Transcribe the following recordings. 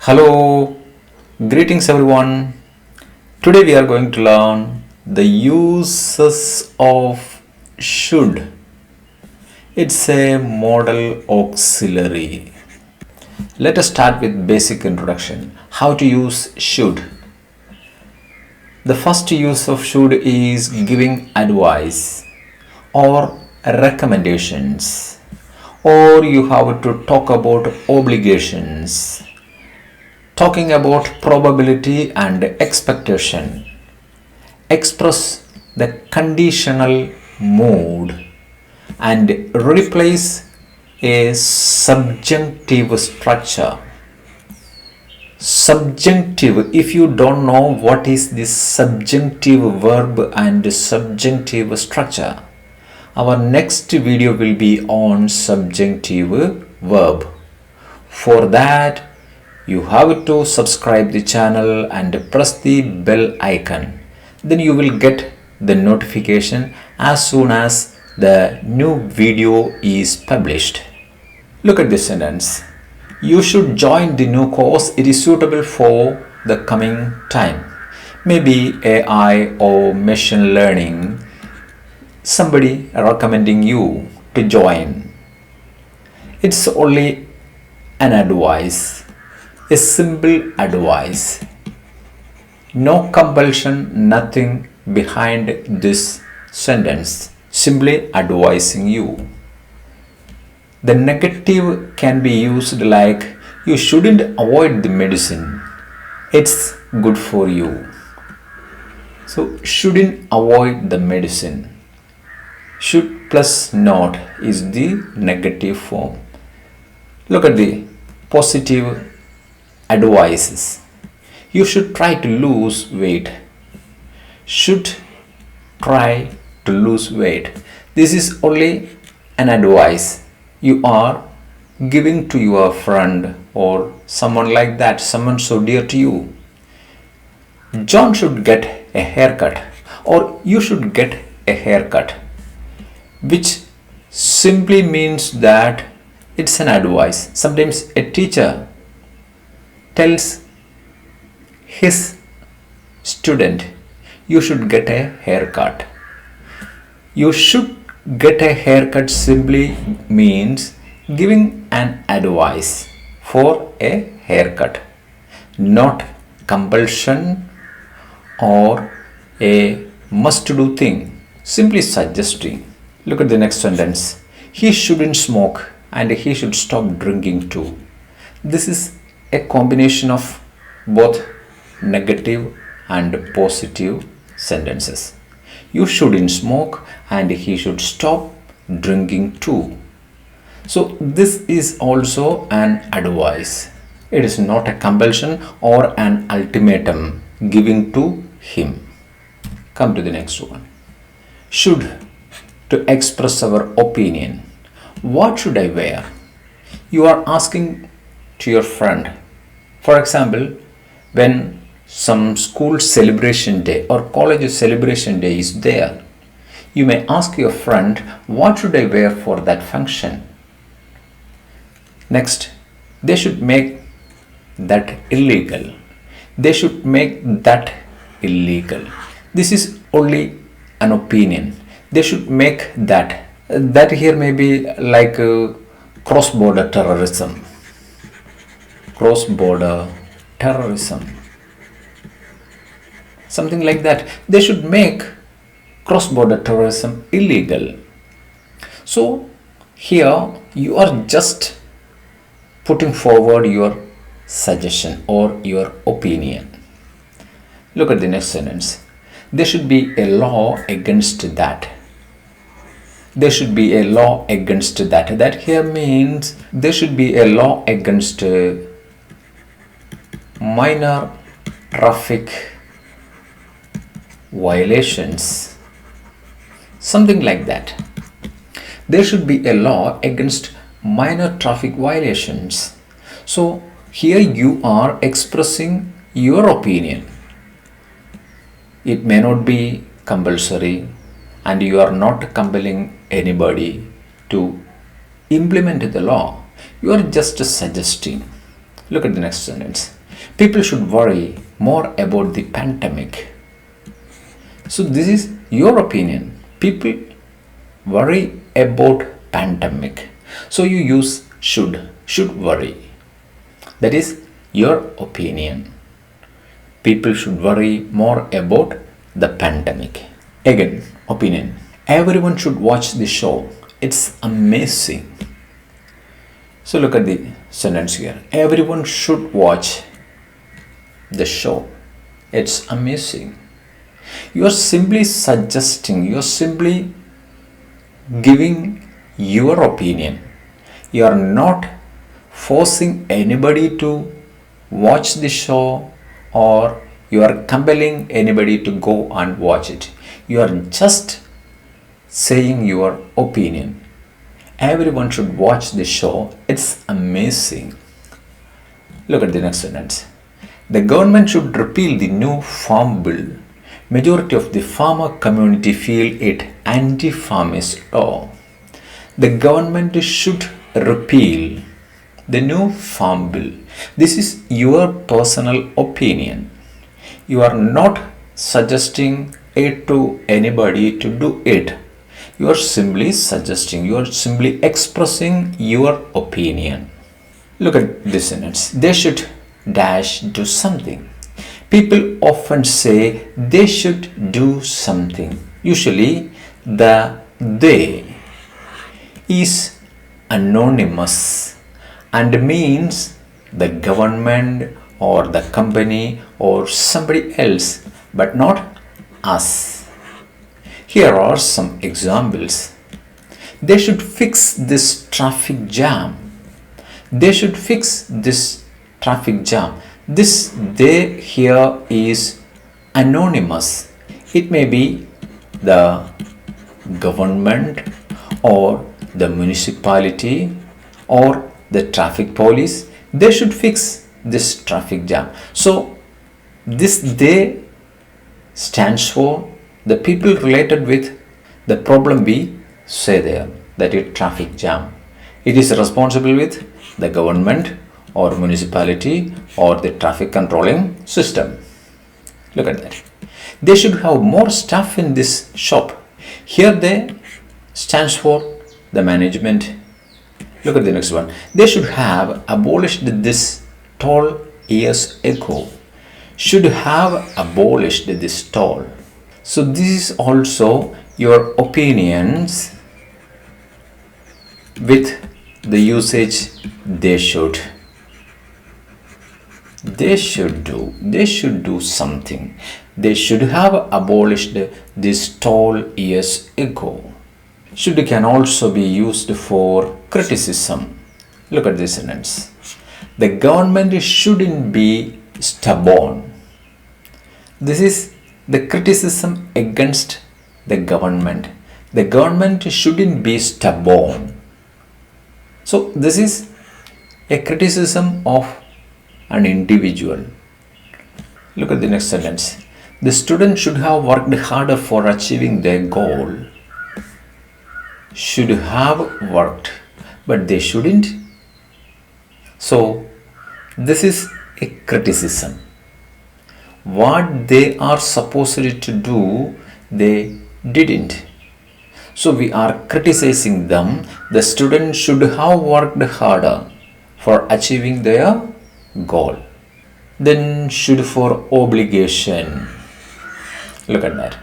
Hello, greetings everyone. Today we are going to learn the uses of should. It's a modal auxiliary. Let us start with basic introduction. How to use should. The first use of should is giving advice or recommendations, or you have to talk about obligations, talking about probability and expectation, express the conditional mood, and replace a subjunctive structure. Subjunctive, if you don't know what is this subjunctive verb and subjunctive structure, our next video will be on subjunctive verb. For that, you have to subscribe the channel and press the bell icon. Then you will get the notification as soon as the new video is published. Look at this sentence. You should join the new course. It is suitable for the coming time. Maybe AI or machine learning. Somebody recommending you to join. It's only an advice. A simple advice. No compulsion, nothing behind this sentence. Simply advising you. The negative can be used like you shouldn't avoid the medicine. It's good for you. So shouldn't avoid the medicine. Should plus not is the negative form. Look at the positive advices. You should try to lose weight. Should try to lose weight. This is only an advice you are giving to your friend or someone like that, someone so dear to you. John should get a haircut, or you should get a haircut, which simply means that it's an advice. Sometimes a teacher tells his student, you should get a haircut. You should get a haircut simply means giving an advice for a haircut, not compulsion or a must-do thing, simply suggesting. Look at the next sentence. He shouldn't smoke and he should stop drinking too. This is a combination of both negative and positive sentences. You shouldn't smoke and he should stop drinking too. So this is also an advice. It is not a compulsion or an ultimatum giving to him. Come to the next one. Should, to express our opinion. What should I wear? You are asking to your friend. For example, when some school celebration day or college celebration day is there, you may ask your friend, what should I wear for that function? Next, they should make that illegal. They should make that illegal. This is only an opinion. They should make that. That here may be like cross-border terrorism. Cross-border terrorism. Something like that. They should make cross-border terrorism illegal. So here you are just putting forward your suggestion or your opinion. Look at the next sentence. There should be a law against that. There should be a law against that. That here means there should be a law against minor traffic violations, something like that. There should be a law against minor traffic violations. So here you are expressing your opinion. It may not be compulsory and you are not compelling anybody to implement the law. You are just suggesting. Look at the next sentence. People should worry more about the pandemic. So this is your opinion. People worry about pandemic. So you use should worry. That is your opinion. People should worry more about the pandemic. Again, opinion. Everyone should watch the show. It's amazing. So look at the sentence here. Everyone should watch the show. It's amazing. You are simply suggesting, you are simply giving your opinion. You are not forcing anybody to watch the show, or you are compelling anybody to go and watch it. You are just saying your opinion. Everyone should watch the show. It's amazing. Look at the next sentence. The government should repeal the new farm bill. Majority of the farmer community feel it anti-farmist law. The government should repeal the new farm bill. This is your personal opinion. You are not suggesting it to anybody to do it. You are simply suggesting, you are simply expressing your opinion. Look at this sentence. They should dash do something. People often say they should do something. Usually the they is anonymous and means the government or the company or somebody else, but not us. Here are some examples. They should fix this traffic jam. They should fix this traffic jam. This they here is anonymous. It may be the government or the municipality or the traffic police. They should fix this traffic jam. So this they stands for the people related with the problem we say there, that is traffic jam. It is responsible with the government or municipality or the traffic controlling system. Look at that. They should have more staff in this shop. Here they stands for the management. Look at the next one. They should have abolished this toll years ago. Should have abolished this toll. So this is also your opinions with the usage they should. They should do something. They should have abolished this toll years ago. Should can also be used for criticism. Look at this sentence. The government shouldn't be stubborn. This is the criticism against the government. The government shouldn't be stubborn. So this is a criticism of an individual. Look at the next sentence. The student should have worked harder for achieving their goal. Should have worked, but they shouldn't. So this is a criticism. What they are supposed to do, they didn't. So we are criticizing them. The student should have worked harder for achieving their goal. Then should for obligation. Look at that.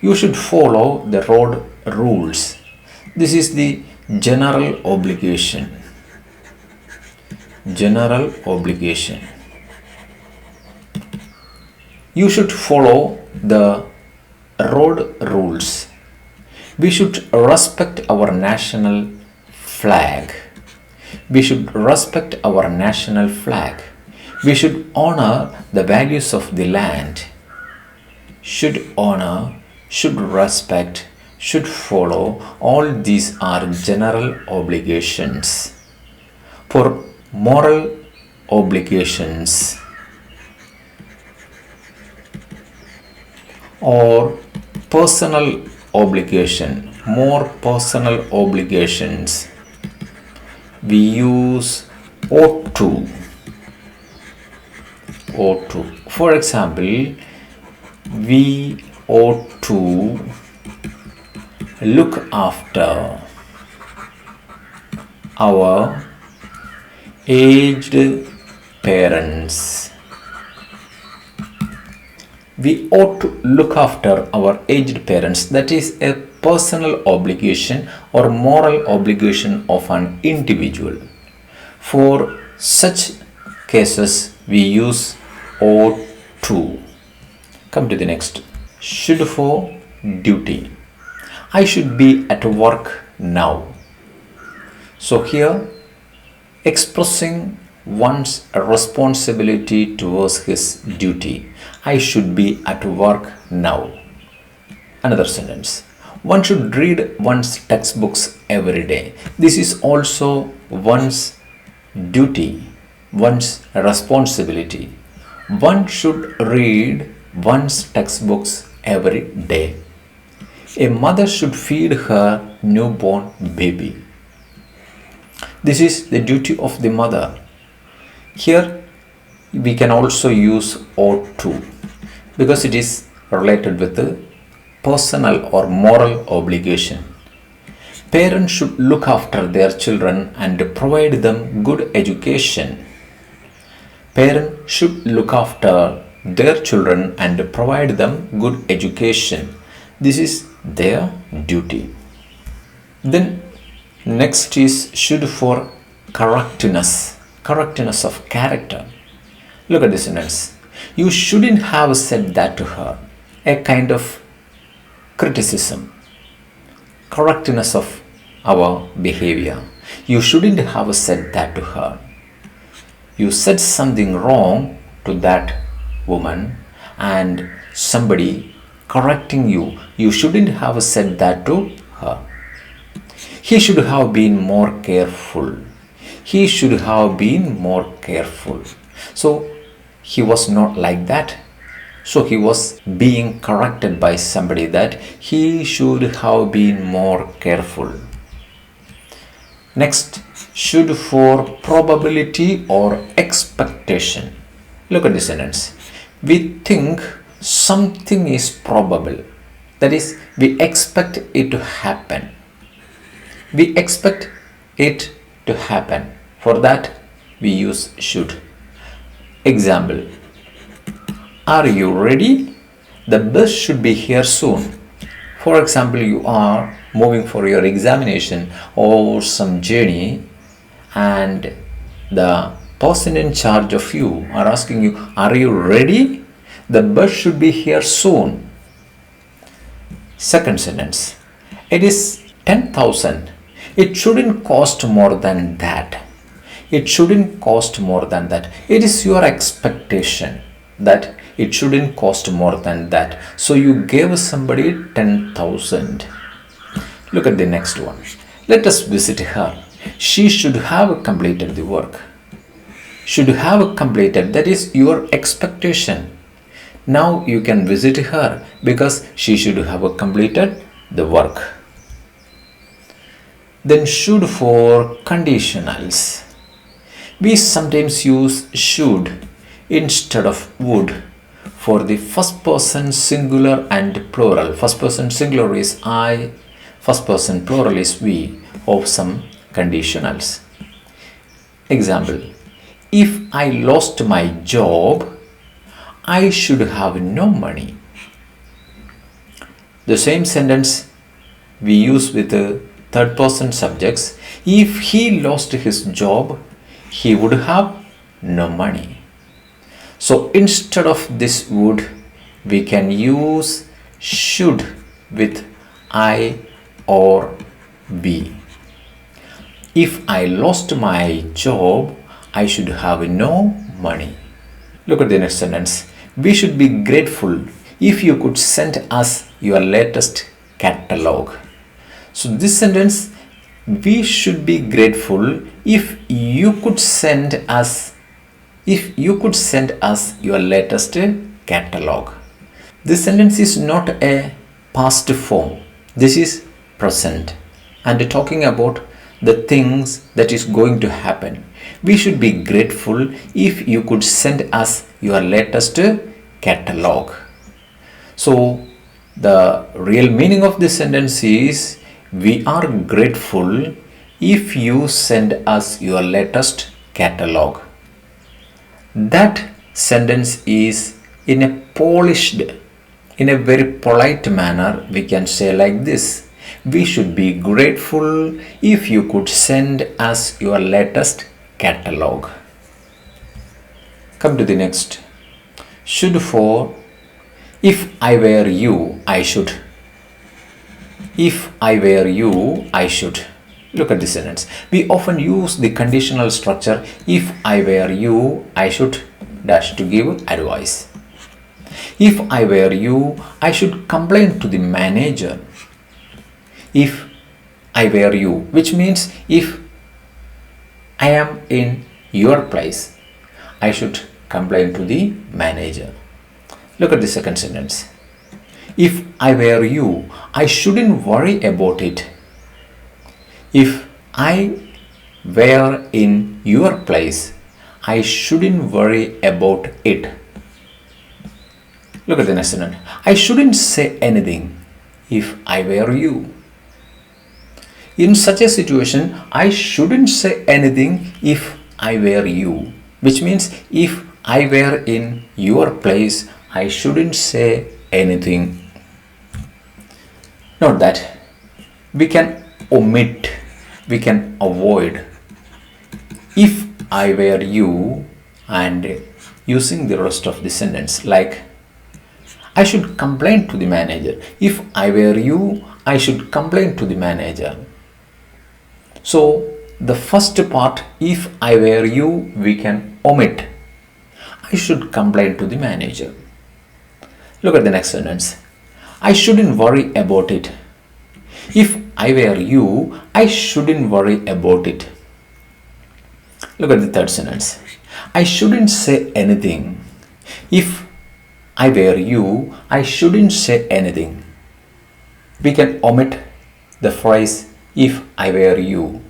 You should follow the road rules. This is the general obligation. General obligation. You should follow the road rules. We should respect our national flag. We should respect our national flag. We should honor the values of the land. Should honor, should respect, should follow. All these are general obligations. For moral obligations or personal obligation, more personal obligations, we use ought to. ought to. For example, we ought to look after our aged parents. We ought to look after our aged parents. That is a personal obligation or moral obligation of an individual. For such cases, we use ought to. Come to the next. Should for duty. I should be at work now. So here, expressing one's responsibility towards his duty. I should be at work now. Another sentence. One should read one's textbooks every day. This is also one's duty, one's responsibility. One should read one's textbooks every day. A mother should feed her newborn baby. This is the duty of the mother. Here we can also use ought to because it is related with the personal or moral obligation. Parents should look after their children and provide them good education. Parents should look after their children and provide them good education. This is their duty. Then next is should for correctness, correctness of character. Look at this sentence. You shouldn't have said that to her. A kind of criticism, correctness of our behavior. You shouldn't have said that to her. You said something wrong to that woman and somebody correcting you. You shouldn't have said that to her. He should have been more careful. He should have been more careful. So he was not like that. So he was being corrected by somebody that he should have been more careful. Next, should for probability or expectation. Look at this sentence. We think something is probable. That is, we expect it to happen. We expect it to happen. For that, we use should. Example. Are you ready? The bus should be here soon. For example, you are moving for your examination or some journey and the person in charge of you are asking you, are you ready? The bus should be here soon. Second sentence. It is 10,000. It shouldn't cost more than that. It shouldn't cost more than that. It is your expectation that it shouldn't cost more than that. So you gave somebody 10,000. Look at the next one. Let us visit her. She should have completed the work. Should have completed, that is your expectation. Now you can visit her because she should have completed the work. Then should for conditionals. We sometimes use should instead of would for the first person singular and plural. First person singular is I, first person plural is we of some conditionals. Example. If I lost my job, I should have no money. The same sentence we use with the third person subjects. If he lost his job, he would have no money. So instead of this would, we can use should with I or we. If I lost my job, I should have no money. Look at the next sentence. We should be grateful if you could send us your latest catalog. So this sentence, we should be grateful if you could send us your latest catalog. This sentence is not a past form. This is present and talking about the things that is going to happen. We should be grateful if you could send us your latest catalog. So the real meaning of this sentence is we are grateful if you send us your latest catalog. That sentence is in a polished, in a very polite manner, we can say like this: we should be grateful if you could send us your latest catalog. Come to the next. Should for if I were you, I should. If I were you, I should. Look at this sentence. We often use the conditional structure if I were you, I should dash to give advice. If I were you, I should complain to the manager. If I were you, which means if I am in your place, I should complain to the manager. Look at the second sentence. If I were you, I shouldn't worry about it. If I were in your place, I shouldn't worry about it. Look at the next sentence. I shouldn't say anything if I were you. In such a situation, I shouldn't say anything if I were you, which means if I were in your place, I shouldn't say anything. Note that we can omit, we can avoid if I were you and using the rest of the sentence, like I should complain to the manager. If I were you, I should complain to the manager. So the first part, if I were you, we can omit. I should complain to the manager. Look at the next sentence. I shouldn't worry about it. If I were you, I shouldn't worry about it. Look at the third sentence. I shouldn't say anything. If I were you, I shouldn't say anything. We can omit the phrase if I were you.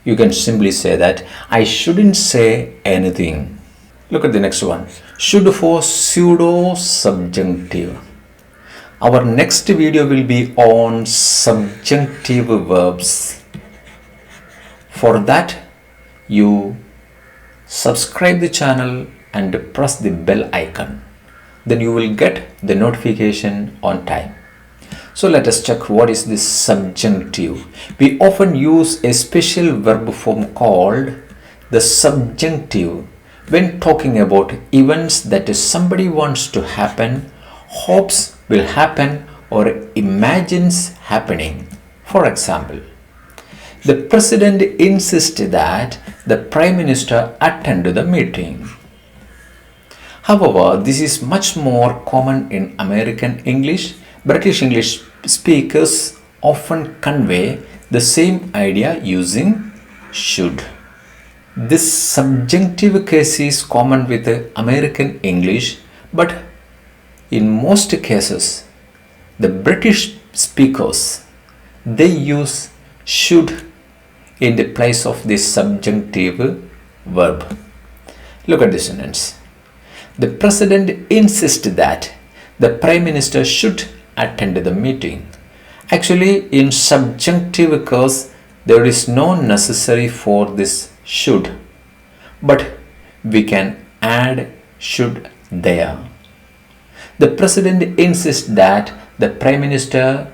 You can simply say that I shouldn't say anything. Look at the next one. Should for pseudo subjunctive. Our next video will be on subjunctive verbs. For that, you subscribe the channel and press the bell icon. Then you will get the notification on time. So let us check what is this subjunctive. We often use a special verb form called the subjunctive when talking about events that somebody wants to happen, hopes will happen, or imagines happening. For example, the president insists that the prime minister attend the meeting. However, this is much more common in American English. British English speakers often convey the same idea using should. This subjunctive case is common with American English, but in most cases, the British speakers, they use should in the place of the subjunctive verb. Look at this sentence. The president insists that the prime minister should attend the meeting. Actually, in subjunctive case, there is no necessary for this should, but we can add should there. The president insists that the prime minister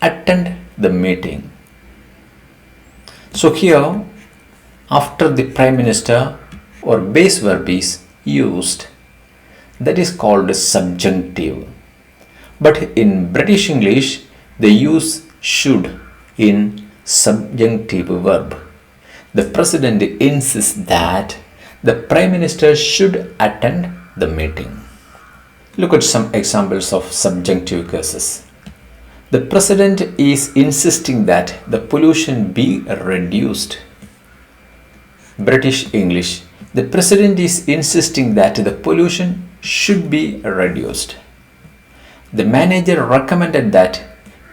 attend the meeting. So here, after the prime minister or base verb is used, that is called subjunctive. But in British English, they use should in subjunctive verb. The president insists that the prime minister should attend the meeting. Look at some examples of subjunctive cases. The president is insisting that the pollution be reduced. British English. The president is insisting that the pollution should be reduced. The manager recommended that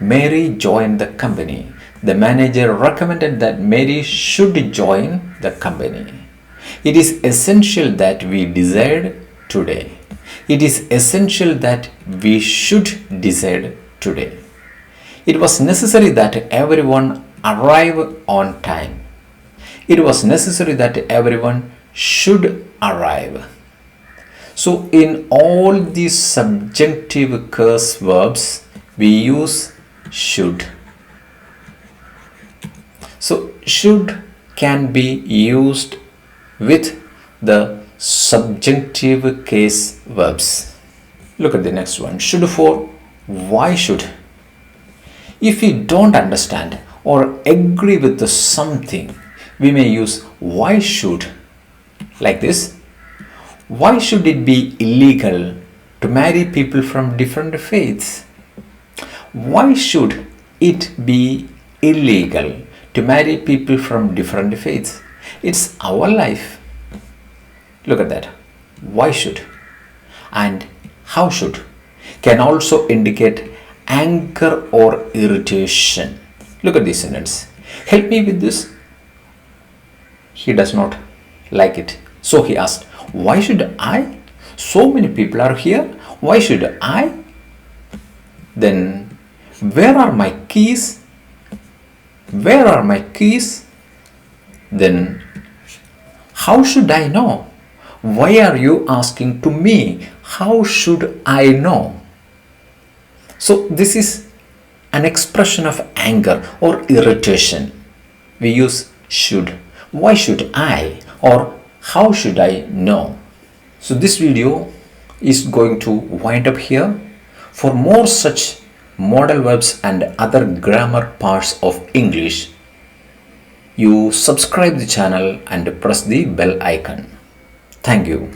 Mary join the company. The manager recommended that Mary should join the company. It is essential that we decide today. It is essential that we should decide today. It was necessary that everyone arrive on time. It was necessary that everyone should arrive. So in all these subjunctive case verbs, we use should. So should can be used with the subjunctive case verbs. Look at the next one. Should for why should. If we don't understand or agree with the something, we may use why should, like this. Why should it be illegal to marry people from different faiths? Why should it be illegal to marry people from different faiths? It's our life. Look at that. Why should and how should can also indicate anger or irritation. Look at this sentence. Help me with this. He does not like it. So he asked, why should I? So many people are here. Why should I? Then, where are my keys? Where are my keys? Then, how should I know? Why are you asking to me? How should I know? So this is an expression of anger or irritation. We use should. Why should I? Or how should I know? So this video is going to wind up here. For more such modal verbs and other grammar parts of English, you subscribe the channel and press the bell icon. Thank you.